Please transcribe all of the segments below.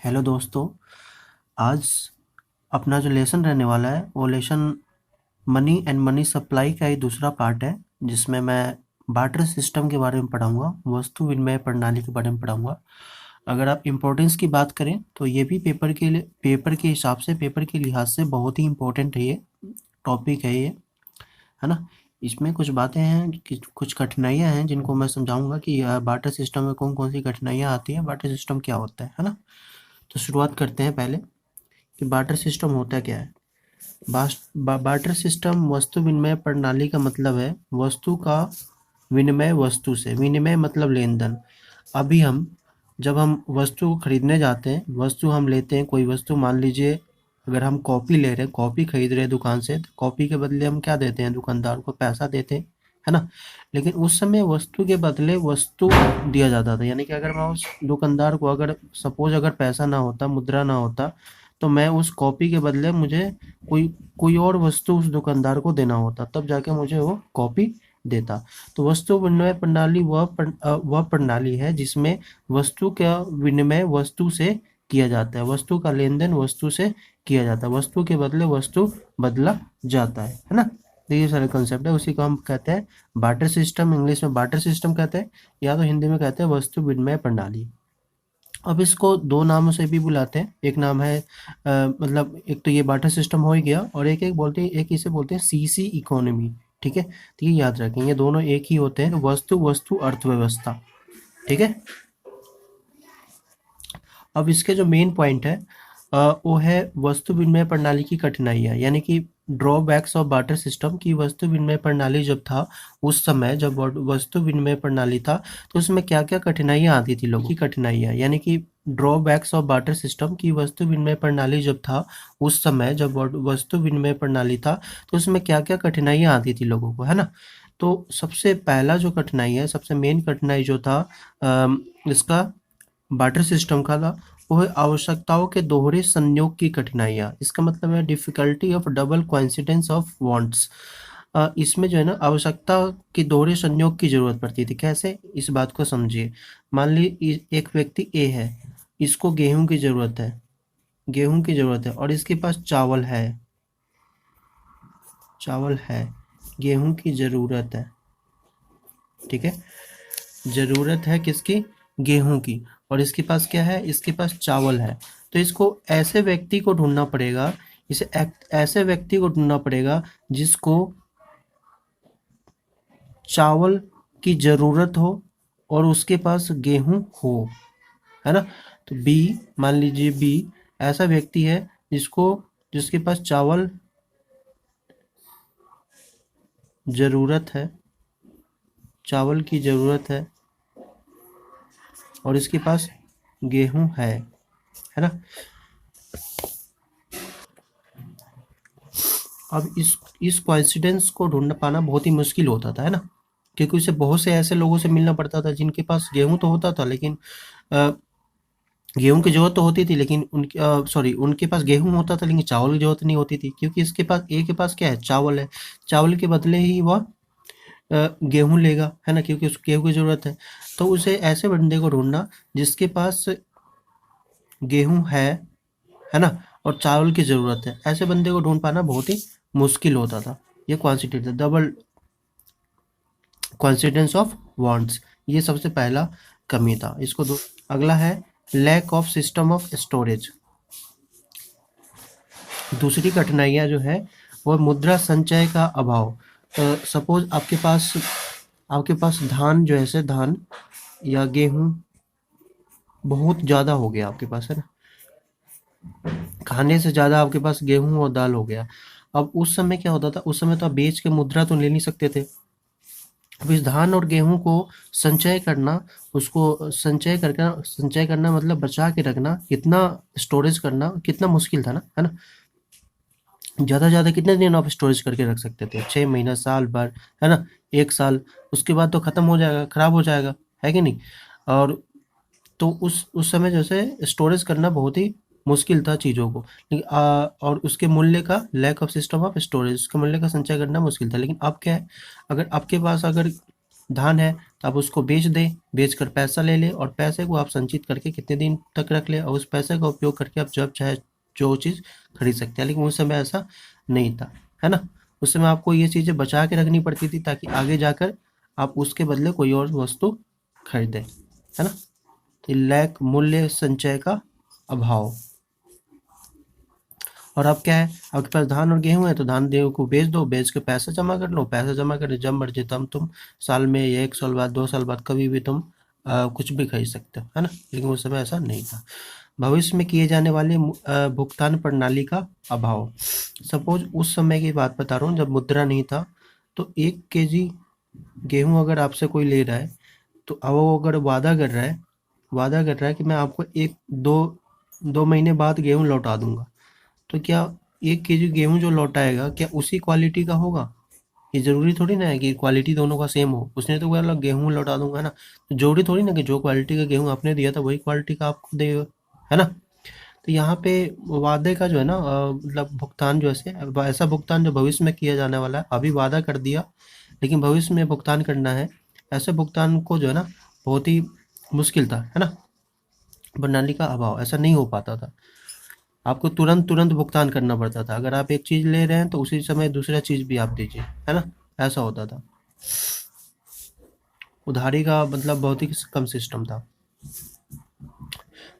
Hello दोस्तों। आज अपना जो लेसन रहने वाला है वो lesson money and money supply का ही दूसरा पार्ट है, जिसमें मैं बार्टर सिस्टम के बारे में पढ़ाऊंगा, वस्तु विनिमय प्रणाली के बारे में पढ़ाऊंगा। अगर आप इम्पोर्टेंस की बात करें तो ये भी पेपर के हिसाब से, पेपर के लिहाज से बहुत ही इम्पोर्टेंट है। ये टॉपिक है, ये है ना। इसमें कुछ बातें हैं कि कुछ कठिनाइयाँ हैं जिनको मैं समझाऊंगा कि बार्टर सिस्टम में कौन कौन सी कठिनाइयाँ आती हैं, बार्टर सिस्टम क्या होता है ना। तो शुरुआत करते हैं पहले कि बार्टर सिस्टम होता क्या है। बार्टर सिस्टम वस्तु विनिमय प्रणाली का मतलब है वस्तु का विनिमय वस्तु से। विनिमय मतलब लेन देन। अभी जब हम वस्तु को खरीदने जाते हैं, वस्तु हम लेते हैं, कोई वस्तु मान लीजिए अगर हम कॉपी ले रहे हैं, कॉपी खरीद रहे हैं दुकान से, तो कॉपी के बदले हम क्या देते हैं? दुकानदार को पैसा देते हैं, है ना। लेकिन उस समय वस्तु के बदले वस्तु दिया जाता था, यानी कि अगर मैं उस दुकानदार को, अगर सपोज अगर पैसा ना होता, मुद्रा ना होता, तो मैं उस कॉपी के बदले मुझे कोई कोई और वस्तु उस दुकानदार को देना होता, तब जाके मुझे वो कॉपी देता। तो वस्तु विनिमय प्रणाली वह प्रणाली है जिसमें वस्तु का विनिमय वस्तु से किया जाता है, वस्तु का लेन देन वस्तु से किया जाता है, वस्तु के बदले वस्तु बदला जाता है ना। तो ये सारे कंसेप्ट है, उसी को हम कहते हैं बार्टर सिस्टम। इंग्लिश में बार्टर सिस्टम कहते हैं, या तो हिंदी में कहते हैं वस्तु विनिमय प्रणाली। अब इसको दो नामों से भी बुलाते हैं। एक नाम है मतलब एक तो ये बार्टर सिस्टम हो ही गया, और एक एक बोलते हैं, एक इसे बोलते हैं सीसी इकोनॉमी। ठीक है, तो ये याद रखें, ये दोनों एक ही होते हैं, वस्तु वस्तु अर्थव्यवस्था। ठीक है। अब इसके जो मेन पॉइंट है वो है वस्तु विनिमय प्रणाली की कठिनाइयाँ, यानी कि ड्रॉबैक्स ऑफ बार्टर सिस्टम की। वस्तु विनिमय प्रणाली जब था, उस समय जब वस्तु विनिमय प्रणाली था, तो उसमें क्या क्या कठिनाइयाँ आती थी लोगों की। कठिनाइयाँ यानी कि ड्रॉबैक्स ऑफ बार्टर सिस्टम की वस्तु विनिमय प्रणाली जब था, उस समय जब वस्तु विनिमय प्रणाली था, तो उसमें क्या क्या कठिनाइयाँ आती थी लोगों को, है ना। तो सबसे पहला जो कठिनाई है, सबसे मेन कठिनाई जो था इसका बार्टर सिस्टम का था, वो है आवश्यकताओं के दोहरे संयोग की कठिनाइयाँ। इसका मतलब है difficulty of double coincidence of wants. इसमें जो है ना, आवश्यकता के दोहरे संयोग की जरूरत पड़ती थी। कैसे? इस बात को समझिए। मान ली एक व्यक्ति ए है, इसको गेहूं की जरूरत है, गेहूं की जरूरत है, और इसके पास चावल है, चावल है, गेहूं की जरूरत है। ठीक है, जरूरत है किसकी? गेहूं की। और इसके पास क्या है? इसके पास चावल है। तो इसको ऐसे व्यक्ति को ढूंढना पड़ेगा, ऐसे व्यक्ति को ढूंढना पड़ेगा जिसको चावल की जरूरत हो और उसके पास गेहूं हो, है ना। तो बी, मान लीजिए बी ऐसा व्यक्ति है जिसके पास चावल जरूरत है, चावल की जरूरत है, और इसके पास गेहूं है ना। अब इस कोइंसिडेंस को ढूंढ पाना बहुत ही मुश्किल होता था, है ना, क्योंकि उसे बहुत से ऐसे लोगों से मिलना पड़ता था जिनके पास गेहूं तो होता था, लेकिन गेहूं की जरूरत तो होती थी, लेकिन उनके पास गेहूं होता था लेकिन चावल की जरूरत नहीं होती थी, क्योंकि इसके पास ए के पास क्या है? चावल है। चावल के बदले ही वह गेहूं लेगा, है ना, क्योंकि उसको गेहूं की जरूरत है। तो उसे ऐसे बंदे को ढूंढना जिसके पास गेहूं है ना, और चावल की जरूरत है, ऐसे बंदे को ढूंढ पाना बहुत ही मुश्किल होता था। ये क्वांटिटी था, डबल कॉन्सिडेंस ऑफ वांट्स, ये सबसे पहला कमी था। इसको दो। अगला है lack of system of storage. दूसरी कठिनाइयाँ जो है वो मुद्रा संचय का अभाव। सपोज आपके पास धान जो है, से धान या गेहूं बहुत ज़्यादा हो गया आपके पास, है ना, खाने से ज़्यादा आपके पास गेहूं और दाल हो गया। अब उस समय क्या होता था? उस समय तो आप बेच के मुद्रा तो ले नहीं सकते थे। अब इस धान और गेहूं को संचय करना, उसको संचय करना मतलब बचा के रखना, कितना स्टोरेज करना कितना मुश्किल था ना, है ना। ज़्यादा से ज़्यादा कितने दिन आप स्टोरेज करके रख सकते थे? 6 महीना, साल भर, है ना, 1 साल। उसके बाद तो ख़त्म हो जाएगा, ख़राब हो जाएगा, है कि नहीं। और तो उस समय जैसे स्टोरेज करना बहुत ही मुश्किल था चीज़ों को, लेकिन और उसके मूल्य का lack of system of storage, उसके मूल्य का संचय करना मुश्किल था। लेकिन अब क्या है? अगर आपके पास धान है तो आप उसको बेच दें, बेचकर पैसा ले लें और पैसे को आप संचित करके कितने दिन तक रख लें और उस पैसे का उपयोग करके आप जब चाहे जो चीज़ खरीद सकते हैं। लेकिन उस समय ऐसा नहीं था, है ना? उस समय आपको ये चीज़ें बचा के रखनी पड़ती थी ताकि आगे जाकर आप उसके बदले कोई और वस्तु खरीदें, है ना? लैक मूल्य संचय का अभाव। और अब क्या है, आपके पास धान और गेहूं है तो धान गेहूं को बेच दो, बेच के पैसा जमा कर लो, पैसा जमा कर जब मर्जी तब तुम साल में या 1 साल बाद 2 साल बाद कभी भी तुम कुछ भी खरीद सकते हो, है ना? लेकिन उस समय ऐसा नहीं था। भविष्य में किए जाने वाले भुगतान प्रणाली का अभाव। सपोज उस समय की बात बता रहा हूँ जब मुद्रा नहीं था, तो 1 केजी गेहूं अगर आपसे कोई ले रहा है तो अब वो अगर वादा कर रहा है कि मैं आपको 1-2 महीने बाद गेहूं लौटा दूंगा, तो क्या 1 केजी गेहूं जो लौटाएगा क्या उसी क्वालिटी का होगा? ये जरूरी थोड़ी ना है कि क्वालिटी दोनों का सेम हो। उसने तो बोला गेहूं लौटा दूंगा, है ना? तो जरूरी थोड़ी ना कि जो क्वालिटी का गेहूं आपने दिया था वही क्वालिटी का आपको देगा, है ना? तो यहाँ पे वादे का जो है ना मतलब भुगतान जो ऐसा भुगतान जो भविष्य में किया जाने वाला है, अभी वादा कर दिया लेकिन भविष्य में भुगतान करना है, ऐसे भुगतान को जो है ना बहुत ही मुश्किल था, है ना? प्रणाली का अभाव, ऐसा नहीं हो पाता था। आपको तुरंत तुरंत भुगतान करना पड़ता था। अगर आप एक चीज़ ले रहे हैं तो उसी समय दूसरा चीज़ भी आप दीजिए, है ना? ऐसा होता था। उधारी का मतलब बहुत ही कम सिस्टम था।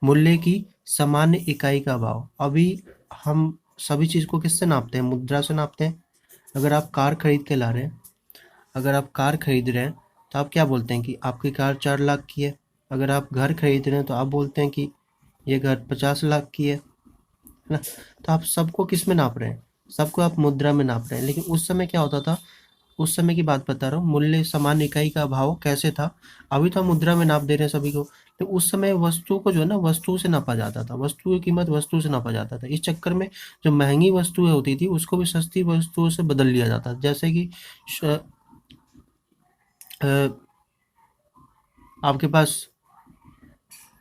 मूल्य की सामान्य इकाई का भाव। अभी हम सभी चीज़ को किससे नापते हैं? मुद्रा से नापते हैं। अगर आप कार खरीद के ला रहे हैं, अगर आप कार खरीद रहे हैं तो आप क्या बोलते हैं कि आपकी कार 4 लाख की है। अगर आप घर खरीद रहे हैं तो आप बोलते हैं कि ये घर 50 लाख की है ना? तो आप सबको किस में नाप रहे हैं? सबको आप मुद्रा में नाप रहे हैं। लेकिन उस समय क्या होता था, उस समय की बात बता रहा हूँ, मूल्य समान इकाई का भाव कैसे था? अभी तो हम मुद्रा में नाप दे रहे हैं सभी को, तो उस समय वस्तु को जो है ना वस्तु से नापा जाता था, वस्तु की कीमत वस्तु से नापा जाता था। इस चक्कर में जो महंगी वस्तुएं होती थी उसको भी सस्ती वस्तुओं से बदल लिया जाता था। जैसे कि आपके पास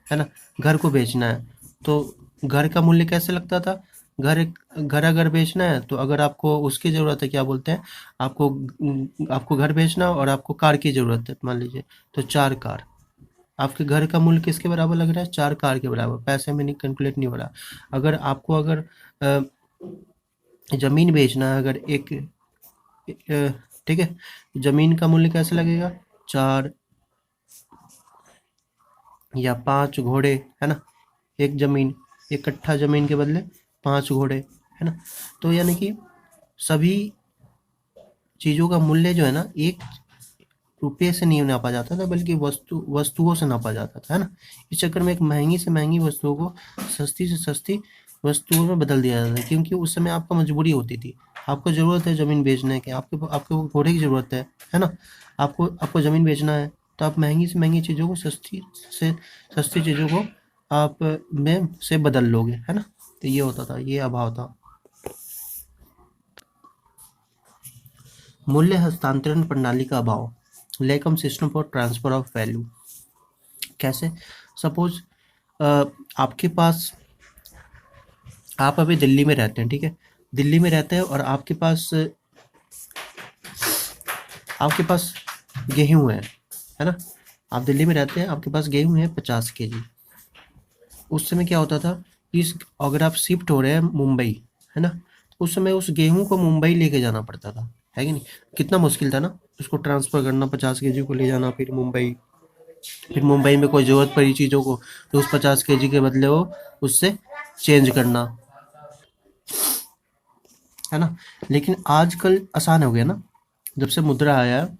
है ना घर को बेचना है तो घर का मूल्य कैसे लगता था? घर अगर बेचना है तो अगर आपको उसकी ज़रूरत है, क्या बोलते हैं, आपको आपको घर बेचना और आपको कार की ज़रूरत है मान लीजिए, तो 4 कार। आपके घर का मूल्य किसके बराबर लग रहा है? 4 कार के बराबर। पैसे में नहीं, कैलकुलेट नहीं हो रहा। अगर आपको अगर ज़मीन बेचना है, अगर ठीक है, ज़मीन का मूल्य कैसे लगेगा? 4 या 5 घोड़े, है ना? एक ज़मीन, 1 कट्ठा ज़मीन के बदले 5 घोड़े, है ना? तो यानी कि सभी चीज़ों का मूल्य जो है ना 1 रुपये से नहीं नापा जाता था बल्कि वस्तुओं से नापा जाता था, है ना? इस चक्कर में एक महंगी से महंगी वस्तुओं को सस्ती से सस्ती वस्तुओं में बदल दिया जाता था, क्योंकि उस समय आपको मजबूरी होती थी। आपको ज़रूरत है ज़मीन बेचने की, आपको घोड़े की ज़रूरत है ना? आपको ज़मीन बेचना है तो आप महंगी से महंगी चीज़ों को सस्ती से सस्ती चीज़ों को आप में से बदल लोगे, है ना? तो ये होता था, ये अभाव था। मूल्य हस्तांतरण प्रणाली का अभाव। Lack of system for transfer of value. कैसे? सपोज आपके पास, आप अभी दिल्ली में रहते हैं, ठीक है? दिल्ली में रहते हैं और आपके पास गेहूं है ना? आप दिल्ली में रहते हैं, आपके पास गेहूं है 50 केजी। उस समय क्या होता था, इस अगर आप शिफ्ट हो रहे हैं मुंबई, है ना? उस समय उस गेहूं को मुंबई लेके जाना पड़ता था, है कि नहीं? कितना मुश्किल था ना उसको ट्रांसफ़र करना, 50 केजी को ले जाना फिर मुंबई। फिर मुंबई में कोई ज़रूरत पड़ी चीज़ों को तो उस 50 केजी के बदले वो उससे चेंज करना, है ना? लेकिन आजकल आसान हो गया ना, जब से मुद्रा आया है,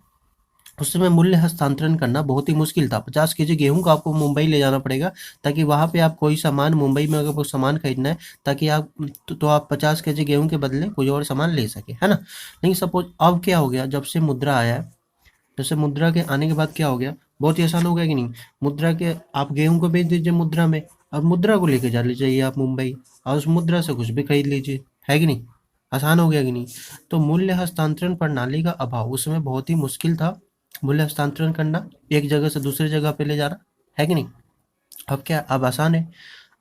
उस समय मूल्य हस्तांतरण करना बहुत ही मुश्किल था। 50 केजी गेहूं का आपको मुंबई ले जाना पड़ेगा ताकि वहां पे आप कोई सामान, मुंबई में अगर कोई सामान खरीदना है ताकि आप तो आप 50 केजी गेहूं के बदले कोई और सामान ले सके, है ना? लेकिन सपोज अब क्या हो गया, जब से मुद्रा आया है, जैसे मुद्रा के आने के बाद क्या हो गया, बहुत ही आसान हो गया कि नहीं? मुद्रा के आप गेहूं को बेच दीजिए मुद्रा में, अब मुद्रा को लेके जा लीजिए आप मुंबई और उस मुद्रा से कुछ भी खरीद लीजिए, है कि नहीं? आसान हो गया कि नहीं? तो मूल्य हस्तांतरण प्रणाली का अभाव, उस समय बहुत ही मुश्किल था मूल्य हस्तांतरण करना, एक जगह से दूसरी जगह पे ले जाना, है कि नहीं? अब क्या, अब आसान है।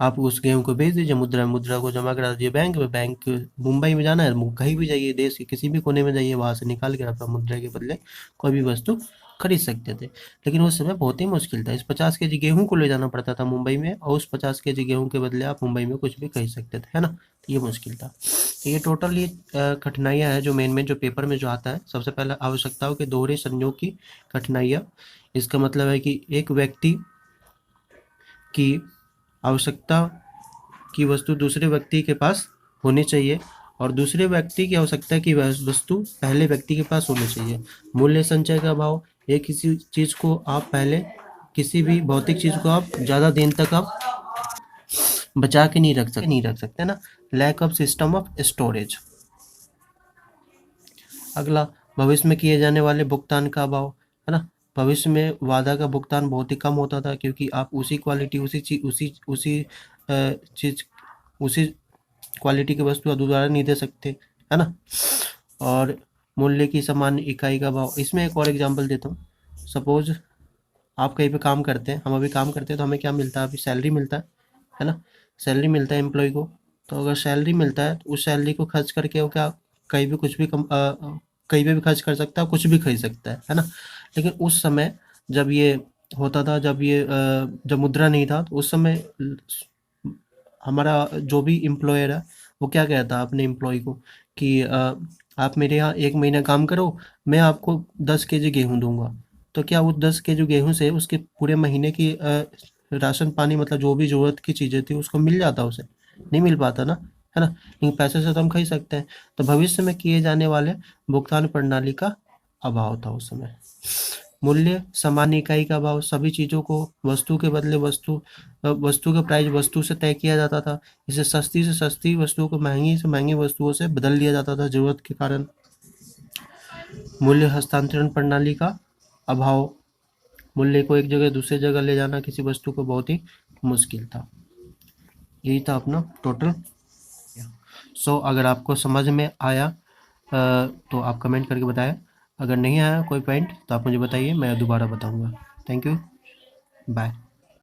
आप उस गेहूं को बेच दीजिए मुद्रा में, मुद्रा को जमा करा दीजिए बैंक में, बैंक मुंबई में जाना है, कहीं भी जाइए, देश के किसी भी कोने में जाइए, वहां से निकाल कर अपना मुद्रा के बदले कोई भी वस्तु खरीद सकते थे। लेकिन उस समय बहुत ही मुश्किल था। इस 50 केजी गेहूँ को ले जाना पड़ता था मुंबई में, और उस 50 केजी गेहूँ के बदले आप मुंबई में कुछ भी खरीद सकते थे, है ना? तो ये मुश्किल था। तो ये टोटल ये कठिनाइयाँ हैं जो मेन जो पेपर में जो आता है। सबसे पहले आवश्यकताओं के दोहरे संयोग की कठिनाइयाँ। इसका मतलब है कि एक व्यक्ति की आवश्यकता की वस्तु दूसरे व्यक्ति के पास होनी चाहिए, और दूसरे व्यक्ति की आवश्यकता की वस्तु पहले व्यक्ति के पास होनी चाहिए। मूल्य संचय का अभाव। एक किसी चीज़ को आप पहले, किसी भी भौतिक चीज़ को आप ज़्यादा दिन तक आप बचा के नहीं रख सकते ना। Lack of system of storage. अगला, भविष्य में किए जाने वाले भुगतान का अभाव, है ना? भविष्य में वादा का भुगतान बहुत ही कम होता था, क्योंकि आप उसी क्वालिटी, चीज़, उसी क्वालिटी की वस्तु दोबारा नहीं दे सकते, है ना? और मूल्य की समान इकाई का भाव। इसमें एक और एग्जांपल देता हूँ। सपोज आप कहीं पे काम करते हैं, हम अभी काम करते हैं, तो हमें क्या मिलता है? अभी सैलरी मिलता है ना? सैलरी मिलता है एम्प्लॉय को। तो अगर सैलरी मिलता है तो उस सैलरी को खर्च करके वो क्या कहीं भी कुछ भी कहीं पे भी खर्च कर सकता है, कुछ भी खरीद सकता है ना? लेकिन उस समय जब ये होता था, जब मुद्रा नहीं था, तो उस समय हमारा जो भी एम्प्लॉयर है, वो क्या कहता है अपने एम्प्लॉय को कि आप मेरे यहाँ 1 महीना काम करो, मैं आपको 10 केजी गेहूँ दूंगा। तो क्या वो 10 केजी गेहूँ से उसके पूरे महीने की राशन पानी, मतलब जो भी ज़रूरत की चीज़ें थी, उसको मिल जाता उसे? नहीं मिल पाता ना, है ना? इन पैसे से तो हम खरीद सकते हैं। तो भविष्य में किए जाने वाले भुगतान प्रणाली का अभाव था उस समय। मूल्य सामान्य इकाई का भाव। सभी चीज़ों को वस्तु के बदले वस्तु का प्राइस वस्तु से तय किया जाता था। इसे सस्ती से सस्ती वस्तुओं को महंगी से महंगी वस्तुओं से बदल दिया जाता था ज़रूरत के कारण। मूल्य हस्तांतरण प्रणाली का अभाव। मूल्य को एक जगह दूसरी जगह ले जाना किसी वस्तु को बहुत ही मुश्किल था। यही था अपना टोटल। अगर आपको समझ में आया तो आप कमेंट करके बताएं। अगर नहीं आया कोई पॉइंट तो आप मुझे बताइए, मैं दोबारा बताऊंगा। Thank you, bye.